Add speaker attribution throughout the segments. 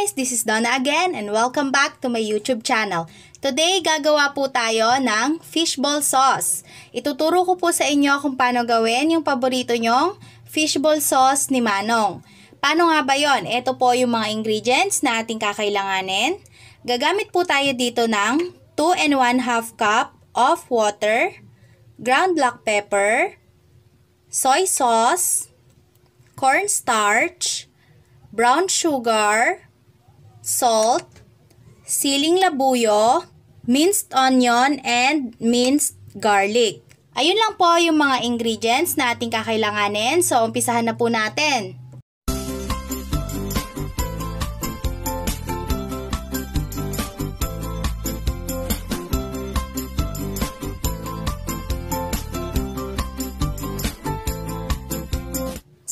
Speaker 1: guys! This is Donna again and welcome back to my YouTube channel. Today, gagawa po tayo ng fishball sauce. Ituturo ko po sa inyo kung paano gawin yung paborito nyong fishball sauce ni Manong. Paano nga ba yon? Ito po yung mga ingredients na ating kakailanganin. Gagamit po tayo dito ng 2 1/2 cup of water, ground black pepper, soy sauce, cornstarch, brown sugar, salt, siling labuyo, minced onion, and minced garlic. Ayun lang po yung mga ingredients na ating kakailanganin. So, umpisahan na po natin.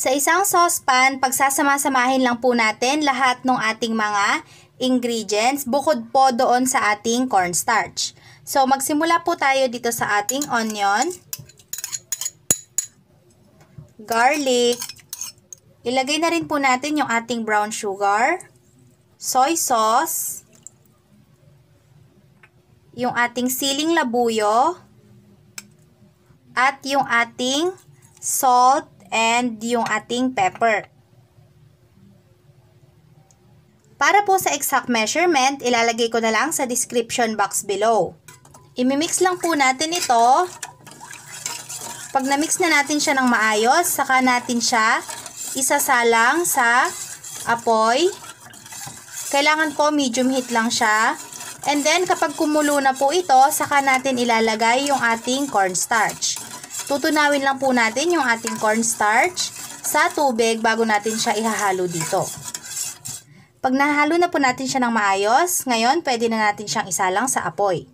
Speaker 1: Sa isang saucepan, pagsasama-samahin lang po natin lahat ng ating mga ingredients bukod po doon sa ating cornstarch. So, magsimula po tayo dito sa ating onion, garlic, ilagay na rin po natin yung ating brown sugar, soy sauce, yung ating siling labuyo, at yung ating salt, and yung ating pepper. Para po sa exact measurement, ilalagay ko na lang sa description box below. Imimix lang po natin ito. Pag na-mix na natin siya ng maayos, saka natin siya isasalang sa apoy. Kailangan po medium heat lang siya. And then, kapag kumulo na po ito, saka natin ilalagay yung ating cornstarch. Tutunawin lang po natin yung ating cornstarch sa tubig bago natin siya ihahalo dito. Pag nahalo na po natin siya ng maayos, ngayon pwede na natin siyang isalang sa apoy.